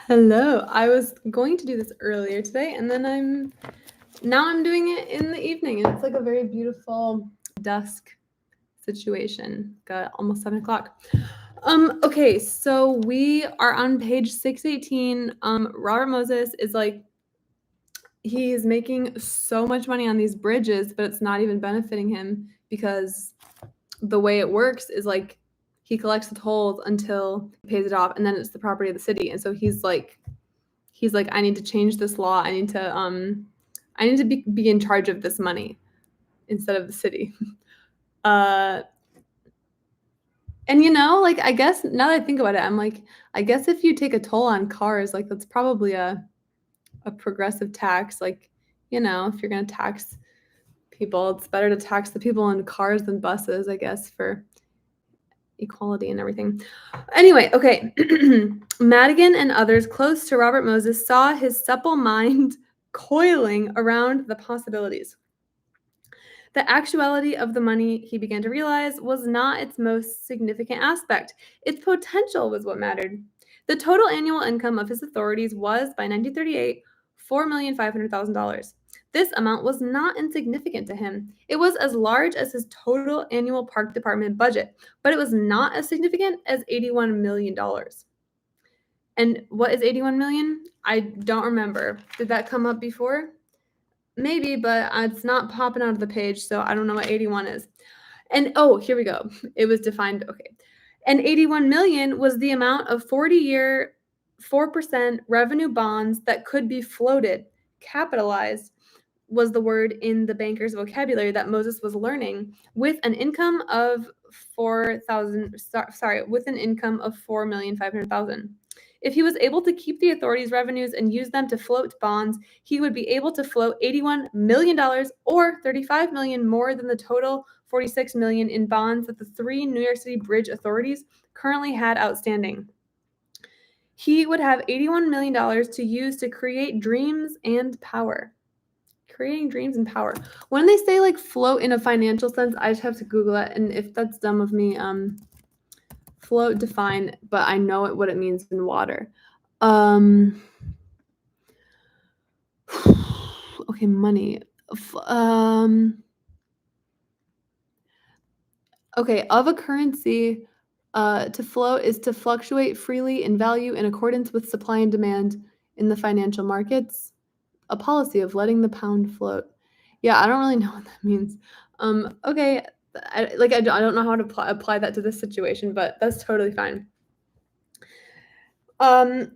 Hello. I was going to do this earlier today, and then I'm doing it in the evening, and it's like a very beautiful dusk situation. Got almost 7 o'clock. Okay, so we are on page 618. Robert Moses is like he's making so much money on these bridges, but it's not even benefiting him because the way it works is like he collects the tolls until he pays it off, and then it's the property of the city. And so he's like, I need to change this law. I need to be in charge of this money instead of the city. uh and like, I guess now that I think about it, I'm like, I guess if you take a toll on cars, like that's probably a progressive tax. Like, if you're going to tax people, it's better to tax the people in cars than buses, I guess, for equality and everything. Anyway, okay. Madigan and others close to Robert Moses saw his supple mind coiling around the possibilities. The actuality of the money, he began to realize, was not its most significant aspect. Its potential was what mattered. The total annual income of his authorities was, by 1938, $4,500,000. This amount was not insignificant to him. It was as large as his total annual park department budget, but it was not as significant as $81 million. And what is 81 million? I don't remember. Did that come up before? Maybe, but it's not popping out of the page, so I don't know what 81 is. And oh, here we go. It was defined. Okay. And 81 million was the amount of 40-year 4% revenue bonds that could be floated. Capitalized was the word in the banker's vocabulary that Moses was learning, with an income of 4,500,000. If he was able to keep the authorities' revenues and use them to float bonds, he would be able to float $81 million, or $35 million more than the total $46 million in bonds that the three New York City bridge authorities currently had outstanding. He would have $81 million to use to create dreams and power. Creating dreams and power. When they say like float in a financial sense, I just have to Google it, and if that's dumb of me, float define, but I know what it means in water. Okay, money. Okay, of a currency, to float is to fluctuate freely in value in accordance with supply and demand in the financial markets. A policy of letting the pound float. Yeah, I don't really know what that means. Okay, I don't know how to apply that to this situation, but that's totally fine.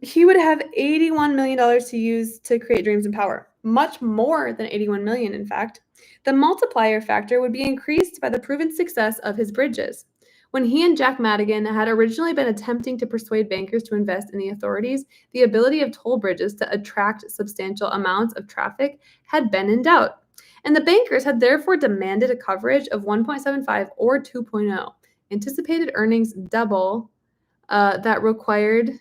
He would have $81 million to use to create dreams and power. Much more than 81 million, in fact. The multiplier factor would be increased by the proven success of his bridges. When he and Jack Madigan had originally been attempting to persuade bankers to invest in the authorities, the ability of toll bridges to attract substantial amounts of traffic had been in doubt. And the bankers had therefore demanded a coverage of 1.75 or 2.0, anticipated earnings double that required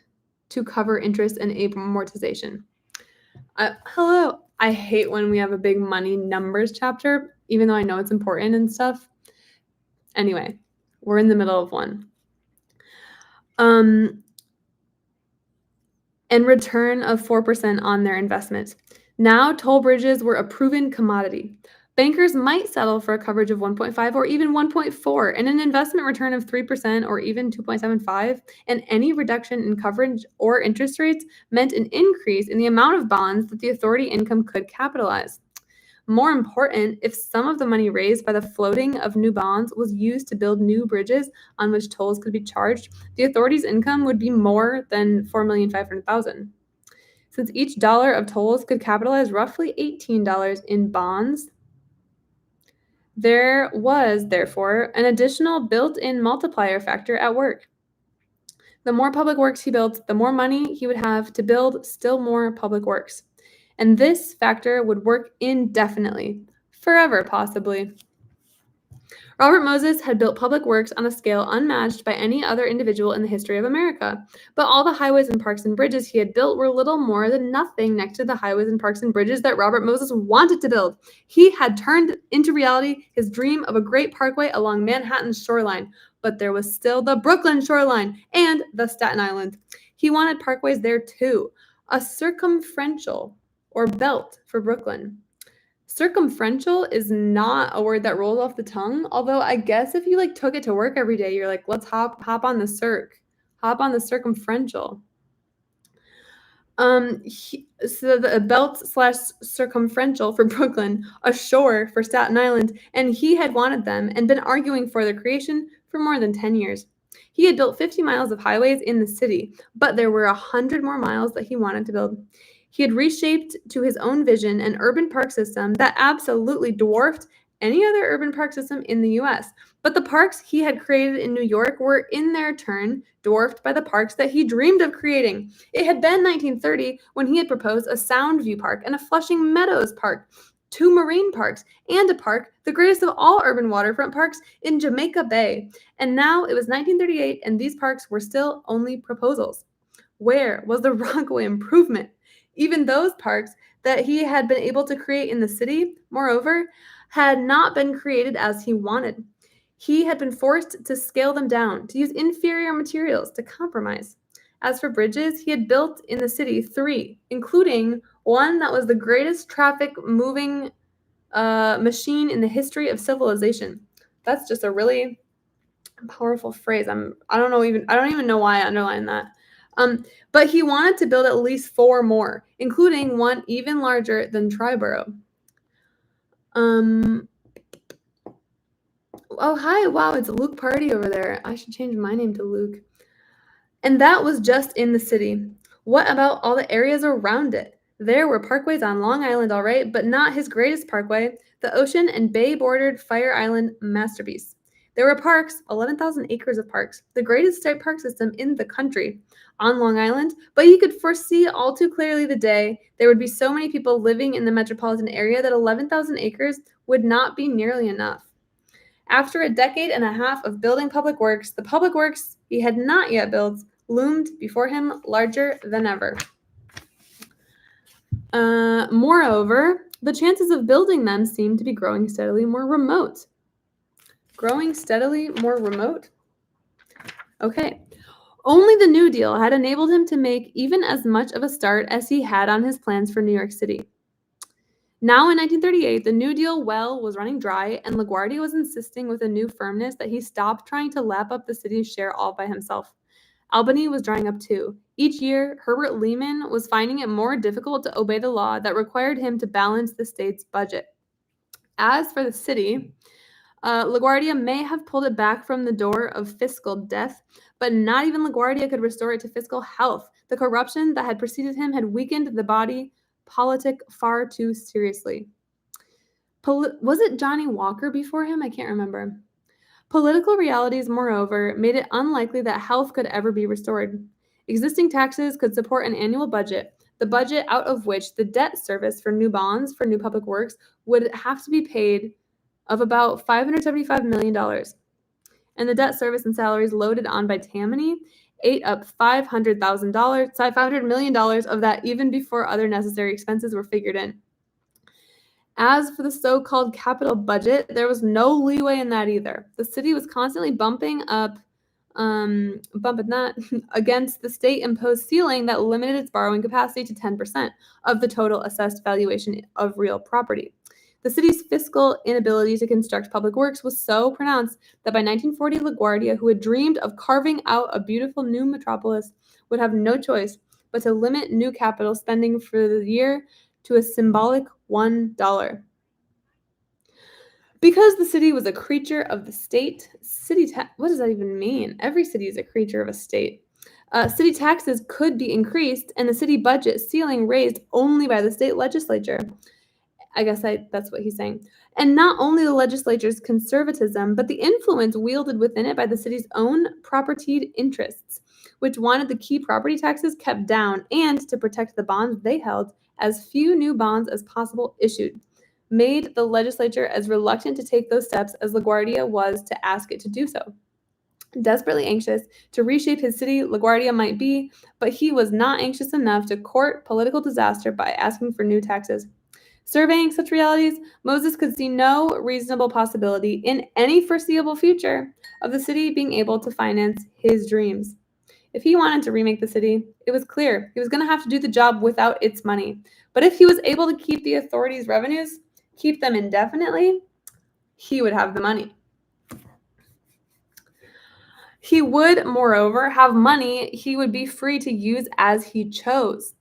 to cover interest and amortization. Hello. I hate when we have a big money numbers chapter, even though I know it's important and stuff. Anyway, we're in the middle of one. And return of 4% on their investment. Now, toll bridges were a proven commodity. Bankers might settle for a coverage of 1.5 or even 1.4 and an investment return of 3% or even 2.75, and any reduction in coverage or interest rates meant an increase in the amount of bonds that the authority income could capitalize. More important, if some of the money raised by the floating of new bonds was used to build new bridges on which tolls could be charged, the authority's income would be more than $4,500,000. Since each dollar of tolls could capitalize roughly $18 in bonds, there was, therefore, an additional built-in multiplier factor at work. The more public works he built, the more money he would have to build still more public works. And this factor would work indefinitely, forever possibly. Robert Moses had built public works on a scale unmatched by any other individual in the history of America. But all the highways and parks and bridges he had built were little more than nothing next to the highways and parks and bridges that Robert Moses wanted to build. He had turned into reality his dream of a great parkway along Manhattan's shoreline, but there was still the Brooklyn shoreline and the Staten Island. He wanted parkways there too, a circumferential or belt for Brooklyn. Circumferential is not a word that rolls off the tongue, although I guess if you like took it to work every day, you're like, let's hop on the circumferential. So the belt/circumferential for Brooklyn, a shore for Staten Island, and he had wanted them and been arguing for their creation for more than 10 years. He had built 50 miles of highways in the city, but there were 100 more miles that he wanted to build. He had reshaped to his own vision an urban park system that absolutely dwarfed any other urban park system in the US. But the parks he had created in New York were in their turn dwarfed by the parks that he dreamed of creating. It had been 1930 when he had proposed a Soundview Park and a Flushing Meadows Park, 2 marine parks, and a park, the greatest of all urban waterfront parks, in Jamaica Bay. And now it was 1938 and these parks were still only proposals. Where was the Rockaway improvement? Even those parks that he had been able to create in the city, moreover, had not been created as he wanted. He had been forced to scale them down, to use inferior materials, to compromise. As for bridges, he had built in the city 3, including one that was the greatest traffic moving machine in the history of civilization. That's just a really powerful phrase. I don't even know why I underlined that. But he wanted to build at least 4 more, including one even larger than Triborough. Oh, hi. Wow, it's Luke Party over there. I should change my name to Luke. And that was just in the city. What about all the areas around it? There were parkways on Long Island, all right, but not his greatest parkway, the ocean and bay-bordered Fire Island masterpiece. There were parks, 11,000 acres of parks, the greatest state park system in the country on Long Island, but he could foresee all too clearly the day there would be so many people living in the metropolitan area that 11,000 acres would not be nearly enough. After a decade and a half of building public works, the public works he had not yet built loomed before him larger than ever. Moreover, the chances of building them seemed to be growing steadily more remote. Okay. Only the New Deal had enabled him to make even as much of a start as he had on his plans for New York City. Now in 1938, the New Deal well was running dry, and LaGuardia was insisting with a new firmness that he stop trying to lap up the city's share all by himself. Albany was drying up too. Each year, Herbert Lehman was finding it more difficult to obey the law that required him to balance the state's budget. As for the city, LaGuardia may have pulled it back from the door of fiscal death, but not even LaGuardia could restore it to fiscal health. The corruption that had preceded him had weakened the body politic far too seriously. Was it Johnny Walker before him? I can't remember. Political realities, moreover, made it unlikely that health could ever be restored. Existing taxes could support an annual budget, the budget out of which the debt service for new bonds for new public works would have to be paid of about $575 million. And the debt service and salaries loaded on by Tammany ate up $500 million of that even before other necessary expenses were figured in. As for the so-called capital budget, there was no leeway in that either. The city was constantly bumping that against the state-imposed ceiling that limited its borrowing capacity to 10% of the total assessed valuation of real property. The city's fiscal inability to construct public works was so pronounced that by 1940, LaGuardia, who had dreamed of carving out a beautiful new metropolis, would have no choice but to limit new capital spending for the year to a symbolic $1. Because the city was a creature of the state, what does that even mean? Every city is a creature of a state. City taxes could be increased and the city budget ceiling raised only by the state legislature. I guess that's what he's saying. And not only the legislature's conservatism, but the influence wielded within it by the city's own propertied interests, which wanted the key property taxes kept down and to protect the bonds they held, as few new bonds as possible issued, made the legislature as reluctant to take those steps as LaGuardia was to ask it to do so. Desperately anxious to reshape his city, LaGuardia might be, but he was not anxious enough to court political disaster by asking for new taxes. Surveying such realities, Moses could see no reasonable possibility in any foreseeable future of the city being able to finance his dreams. If he wanted to remake the city, it was clear he was going to have to do the job without its money. But if he was able to keep the authorities' revenues, keep them indefinitely, he would have the money. He would, moreover, have money he would be free to use as he chose.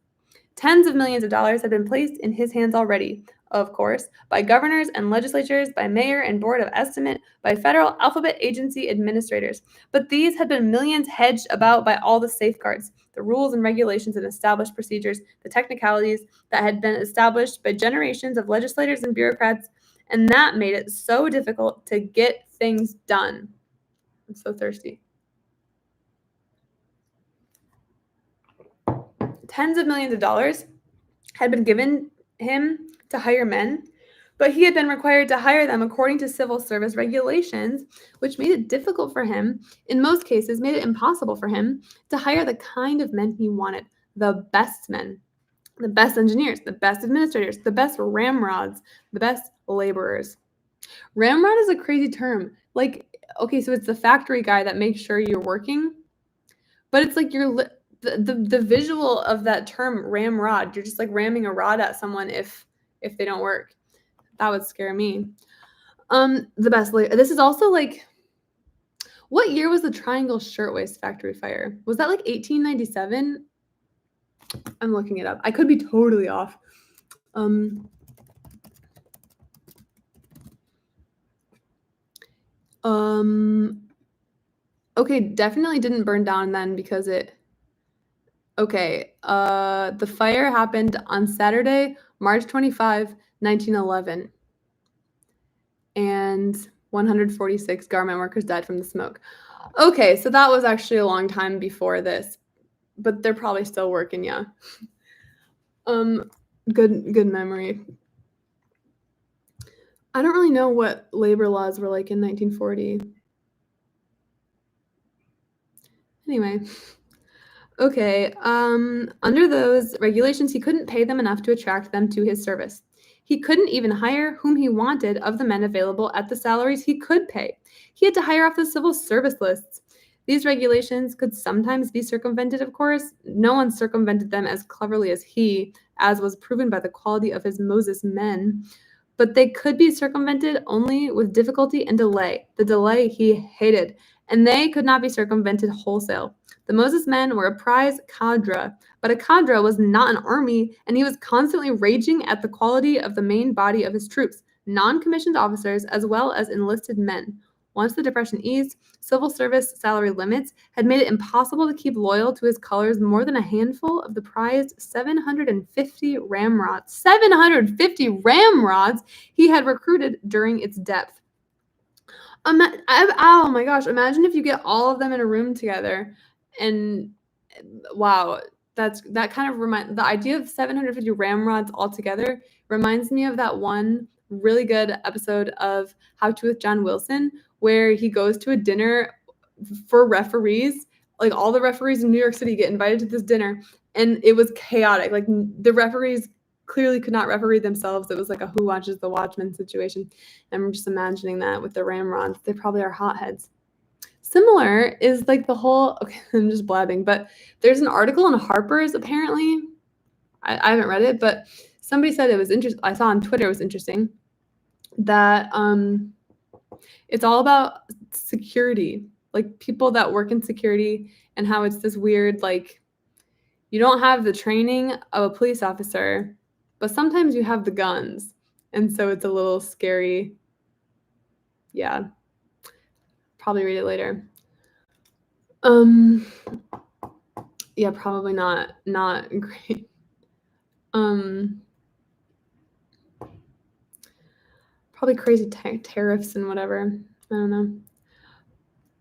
Tens of millions of dollars had been placed in his hands already, of course, by governors and legislatures, by mayor and board of estimate, by federal alphabet agency administrators. But these had been millions hedged about by all the safeguards, the rules and regulations and established procedures, the technicalities that had been established by generations of legislators and bureaucrats, and that made it so difficult to get things done. I'm so thirsty. Tens of millions of dollars had been given him to hire men, but he had been required to hire them according to civil service regulations, which made it difficult for him, in most cases, made it impossible for him to hire the kind of men he wanted, the best men, the best engineers, the best administrators, the best ramrods, the best laborers. Ramrod is a crazy term. Like, okay, so it's the factory guy that makes sure you're working, but it's like the visual of that term ramrod, you're just like ramming a rod at someone if they don't work. That would scare me. The best this is also like, what year was the Triangle Shirtwaist Factory fire? Was that like 1897? I'm looking it up. I could be totally off. Okay, definitely didn't burn down then because it. Okay, the fire happened on Saturday, March 25, 1911, and 146 garment workers died from the smoke. Okay, so that was actually a long time before this, but they're probably still working, yeah. Good memory. I don't really know what labor laws were like in 1940. Anyway. Okay, under those regulations, he couldn't pay them enough to attract them to his service. He couldn't even hire whom he wanted of the men available at the salaries he could pay. He had to hire off the civil service lists. These regulations could sometimes be circumvented, of course. No one circumvented them as cleverly as he, as was proven by the quality of his Moses men. But they could be circumvented only with difficulty and delay. The delay he hated, and they could not be circumvented wholesale. The Moses men were a prize cadre, but a cadre was not an army, and he was constantly raging at the quality of the main body of his troops, non-commissioned officers as well as enlisted men. Once the Depression eased, civil service salary limits had made it impossible to keep loyal to his colors more than a handful of the prized 750 ramrods. 750 ramrods he had recruited during its depth. Oh my gosh, imagine if you get all of them in a room together. And wow, that kind of the idea of 750 ramrods all together reminds me of that one really good episode of How to with John Wilson, where he goes to a dinner for referees. Like, all the referees in New York City get invited to this dinner, and it was chaotic. Like, the referees clearly could not referee themselves. It was like a Who Watches the Watchmen situation. And I'm just imagining that with the ramrods. They probably are hotheads. Similar is like the whole, okay, I'm just blabbing, but there's an article in Harper's apparently. I haven't read it, but somebody said it was interesting. I saw on Twitter, it was interesting that it's all about security, like people that work in security, and how it's this weird, like, you don't have the training of a police officer, but sometimes you have the guns. And so it's a little scary. Yeah. Probably read it later. Yeah, probably not great. Probably crazy tariffs and whatever. I don't know.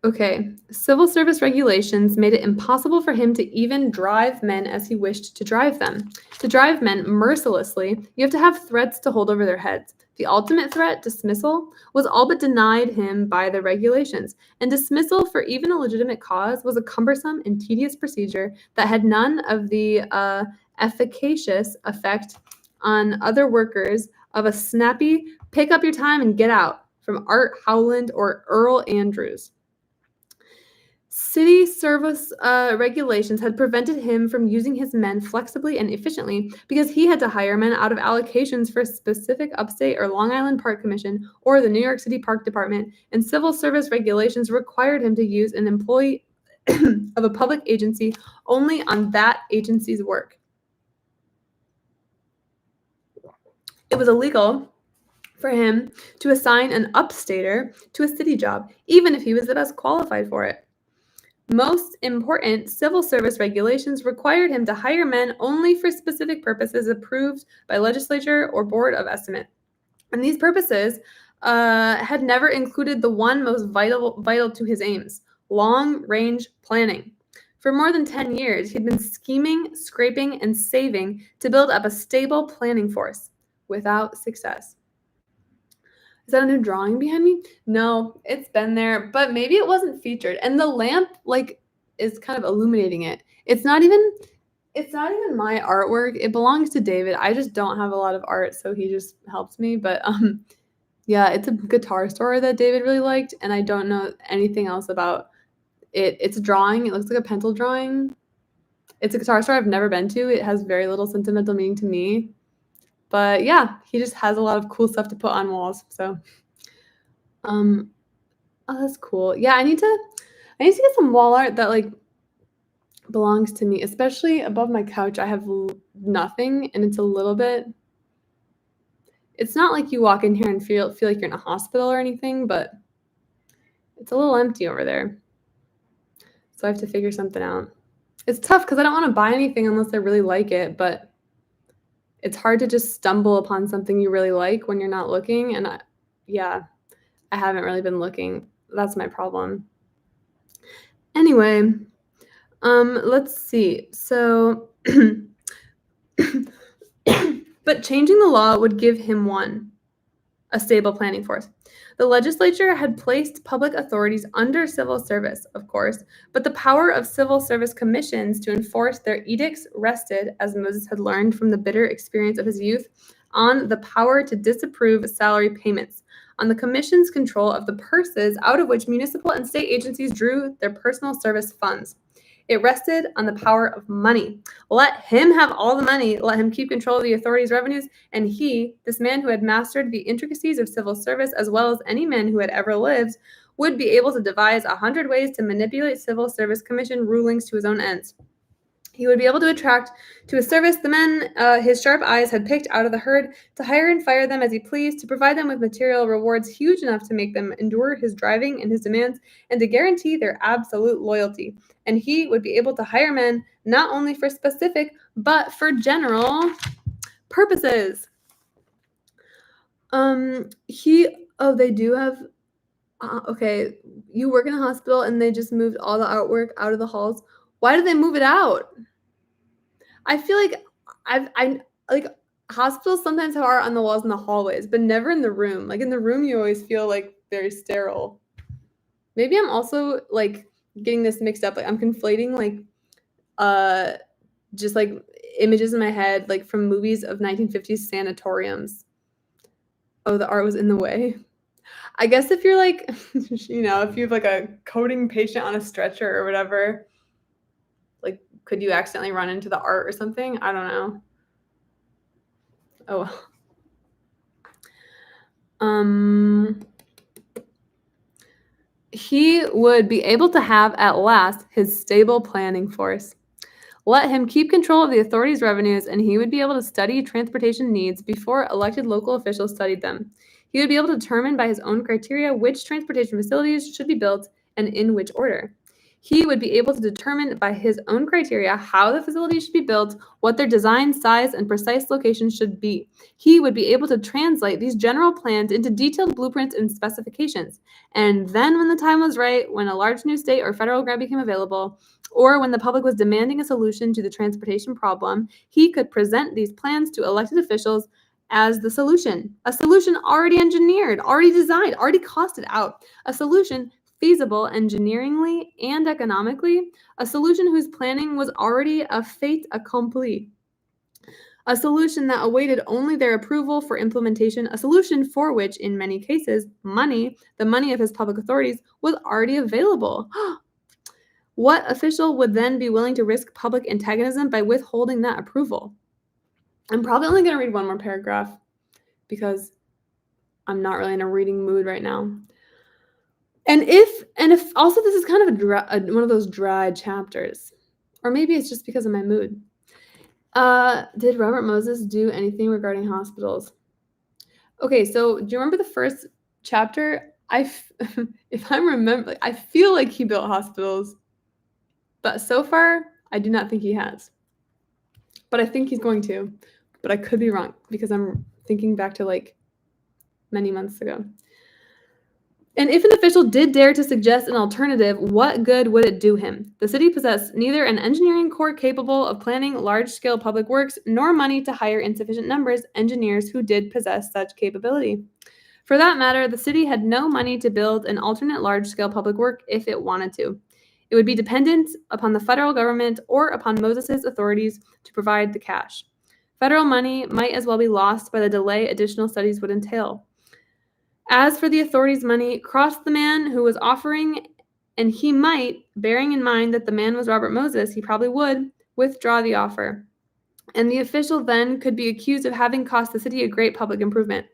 Okay, civil service regulations made it impossible for him to even drive men as he wished to drive them. To drive men mercilessly, you have to have threats to hold over their heads. The ultimate threat, dismissal, was all but denied him by the regulations, and dismissal for even a legitimate cause was a cumbersome and tedious procedure that had none of the efficacious effect on other workers of a snappy, pick up your time and get out from Art Howland or Earl Andrews. City service regulations had prevented him from using his men flexibly and efficiently because he had to hire men out of allocations for specific Upstate or Long Island Park Commission or the New York City Park Department, and civil service regulations required him to use an employee of a public agency only on that agency's work. It was illegal for him to assign an upstater to a city job, even if he was the best qualified for it. Most important, civil service regulations required him to hire men only for specific purposes approved by legislature or board of estimate. And these purposes had never included the one most vital to his aims, long-range planning. For more than 10 years, he'd been scheming, scraping, and saving to build up a stable planning force without success. Is that a new drawing behind me? No, it's been there, but maybe it wasn't featured. And the lamp is kind of illuminating it. It's not even my artwork. It belongs to David. I just don't have a lot of art, so he just helps me. But yeah, it's a guitar store that David really liked, and I don't know anything else about it. It's a drawing. It looks like a pencil drawing. It's a guitar store I've never been to. It has very little sentimental meaning to me. But yeah, he just has a lot of cool stuff to put on walls. So, oh, that's cool. Yeah, I need to get some wall art that belongs to me, especially above my couch. I have nothing, and it's a little bit. It's not like you walk in here and feel like you're in a hospital or anything, but it's a little empty over there. So I have to figure something out. It's tough because I don't want to buy anything unless I really like it, but it's hard to just stumble upon something you really like when you're not looking. And I haven't really been looking. That's my problem. Anyway, let's see. So, but changing the law would give him a stable planning force. The legislature had placed public authorities under civil service, of course, but the power of civil service commissions to enforce their edicts rested, as Moses had learned from the bitter experience of his youth, on the power to disapprove salary payments, on the commission's control of the purses out of which municipal and state agencies drew their personal service funds. It rested on the power of money. Let him have all the money. Let him keep control of the authorities' revenues. And he, this man who had mastered the intricacies of civil service as well as any man who had ever lived, would be able to devise 100 ways to manipulate civil service commission rulings to his own ends. He would be able to attract to his service the men his sharp eyes had picked out of the herd, to hire and fire them as he pleased, to provide them with material rewards huge enough to make them endure his driving and his demands, and to guarantee their absolute loyalty. And he would be able to hire men not only for specific, but for general purposes. They do have, okay, you work in a hospital and they just moved all the artwork out of the halls. Why did they move it out? I feel like I hospitals sometimes have art on the walls in the hallways, but never in the room. Like in the room, you always feel like very sterile. Maybe I'm also getting this mixed up. Like I'm conflating just images in my head from movies of 1950s sanatoriums. Oh, the art was in the way. I guess if you're if you have a coding patient on a stretcher or whatever, could you accidentally run into the art or something? I don't know. Oh. He would be able to have at last his stable planning force. Let him keep control of the authorities' revenues, and he would be able to study transportation needs before elected local officials studied them. He would be able to determine by his own criteria which transportation facilities should be built and in which order. He would be able to determine by his own criteria how the facilities should be built, what their design, size, and precise locations should be. He would be able to translate these general plans into detailed blueprints and specifications. And then when the time was right, when a large new state or federal grant became available, or when the public was demanding a solution to the transportation problem, he could present these plans to elected officials as the solution. A solution already engineered, already designed, already costed out. A solution feasible engineeringly and economically, a solution whose planning was already a fait accompli, a solution that awaited only their approval for implementation, a solution for which, in many cases, money, the money of his public authorities, was already available. What official would then be willing to risk public antagonism by withholding that approval? I'm probably only going to read one more paragraph because I'm not really in a reading mood right now. And if also this is kind of one of those dry chapters, or maybe it's just because of my mood. Did Robert Moses do anything regarding hospitals? Okay, so do you remember the first chapter? If I remember, I feel like he built hospitals, but so far I do not think he has. But I think he's going to, but I could be wrong because I'm thinking back to like many months ago. And if an official did dare to suggest an alternative, what good would it do him? The city possessed neither an engineering corps capable of planning large-scale public works, nor money to hire in sufficient numbers engineers who did possess such capability. For that matter, the city had no money to build an alternate large-scale public work if it wanted to. It would be dependent upon the federal government or upon Moses' authorities to provide the cash. Federal money might as well be lost by the delay additional studies would entail. As for the authorities' money, cross the man who was offering, and he might, bearing in mind that the man was Robert Moses, he probably would, withdraw the offer. And the official then could be accused of having cost the city a great public improvement.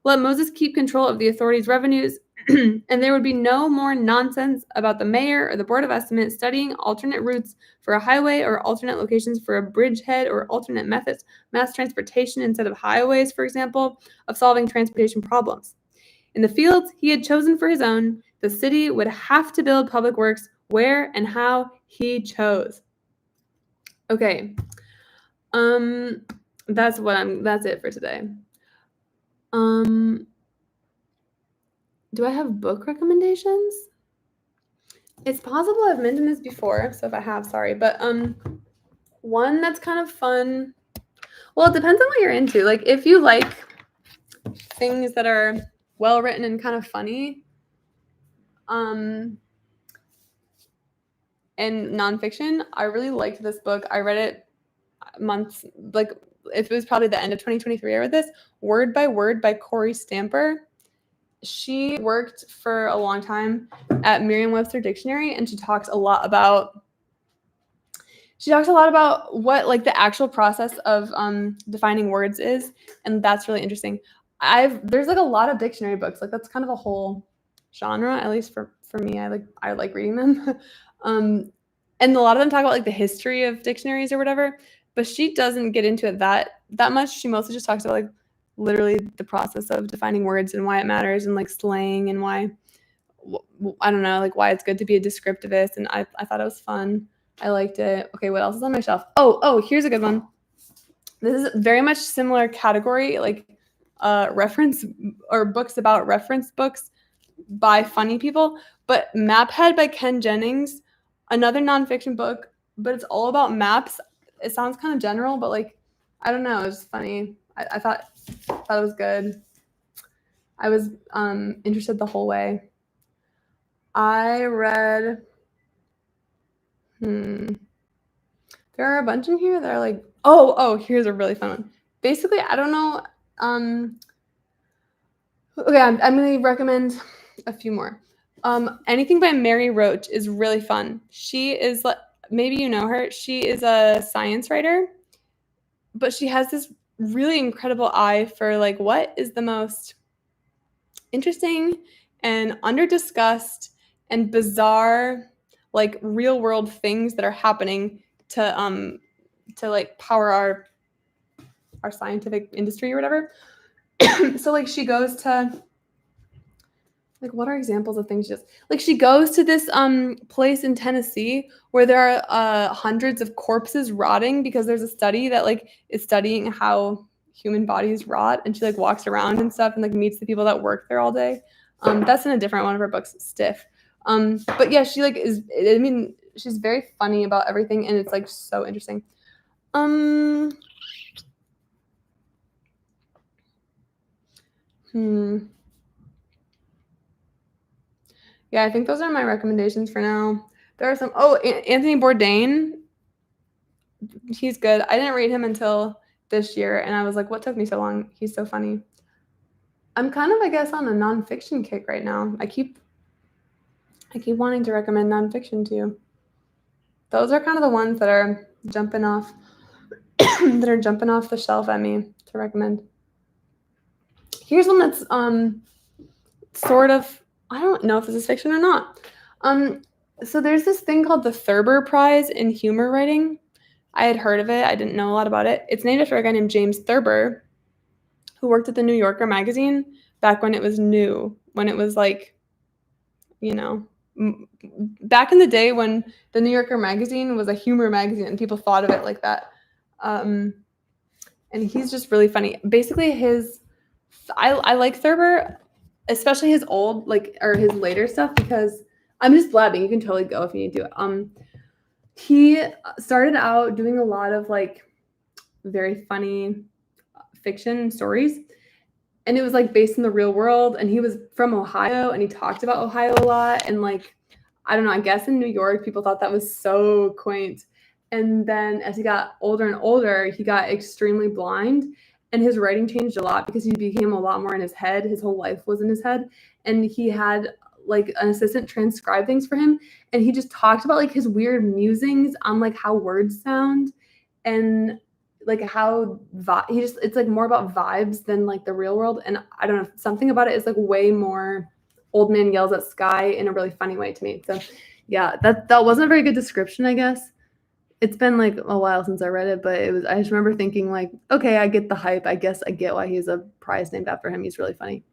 Let Moses keep control of the authorities' revenues, and there would be no more nonsense about the mayor or the board of estimates studying alternate routes for a highway or alternate locations for a bridgehead or alternate methods, mass transportation instead of highways, for example, of solving transportation problems. In the fields he had chosen for his own, the city would have to build public works where and how he chose. Okay. That's it for today. Do I have book recommendations? It's possible I've mentioned this before, so if I have, sorry, but one that's kind of fun. Well, it depends on what you're into. Like if you like things that are well written and kind of funny, and nonfiction, I really liked this book. I read it months, like it was probably the end of 2023. I read this, Word by Word by Corey Stamper. She worked for a long time at Merriam-Webster Dictionary, and she talks a lot about what like the actual process of defining words is, and that's really interesting. There's like a lot of dictionary books, like that's kind of a whole genre, at least for me. I like reading them. And a lot of them talk about like the history of dictionaries or whatever, but she doesn't get into it that much. She mostly just talks about like literally the process of defining words and why it matters, and like slang, and why I don't know, like why it's good to be a descriptivist. And I thought it was fun. I liked it. Okay, what else is on my shelf? Oh, here's a good one. This is very much similar category, like reference or books about reference books by funny people, but Maphead by Ken Jennings, another nonfiction book, but it's all about maps. It sounds kind of general, but like, I don't know, it was funny. I thought it was good. I was interested the whole way. I read, there are a bunch in here that are like, oh, here's a really fun one. Basically, I don't know, okay, I'm going to recommend a few more. Anything by Mary Roach is really fun. She is, maybe you know her, she is a science writer, but she has this really incredible eye for like what is the most interesting and under-discussed and bizarre, like real world things that are happening to like power our scientific industry or whatever. So like she goes to, like, what are examples of things? Just like she goes to this place in Tennessee where there are hundreds of corpses rotting because there's a study that like is studying how human bodies rot, and she like walks around and stuff and like meets the people that work there all day. That's in a different one of her books, Stiff. But yeah, she like is. I mean, she's very funny about everything, and it's like so interesting. Yeah, I think those are my recommendations for now. There are some. Oh, Anthony Bourdain. He's good. I didn't read him until this year, and I was like, what took me so long? He's so funny. I'm kind of, I guess, on a nonfiction kick right now. I keep wanting to recommend nonfiction to you. those are kind of the ones that are jumping off that are jumping off the shelf at me to recommend. Here's one that's sort of, I don't know if this is fiction or not. So there's this thing called the Thurber Prize in humor writing. I had heard of it. I didn't know a lot about it. It's named after a guy named James Thurber, who worked at the New Yorker magazine back when it was new, when it was like, you know, back in the day when the New Yorker magazine was a humor magazine and people thought of it like that. And he's just really funny. Basically, I like Thurber, especially his old or his later stuff, because I'm just blabbing. You can totally go if you need to. He started out doing a lot of like very funny fiction stories, and it was like based in the real world. And he was from Ohio, and he talked about Ohio a lot. And like, I don't know, I guess in New York, people thought that was so quaint. And then as he got older and older, he got extremely blind, and his writing changed a lot because he became a lot more in his head. His whole life was in his head, and he had like an assistant transcribe things for him. And he just talked about like his weird musings on like how words sound, and like how it's like more about vibes than like the real world. And I don't know, something about it is like way more old man yells at sky in a really funny way to me. So yeah, that wasn't a very good description, I guess. It's been like a while since I read it, but I just remember thinking like, okay, I get the hype. I guess I get why he's a prize named after him. He's really funny.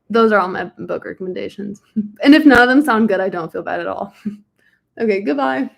Those are all my book recommendations. And if none of them sound good, I don't feel bad at all. Okay, goodbye.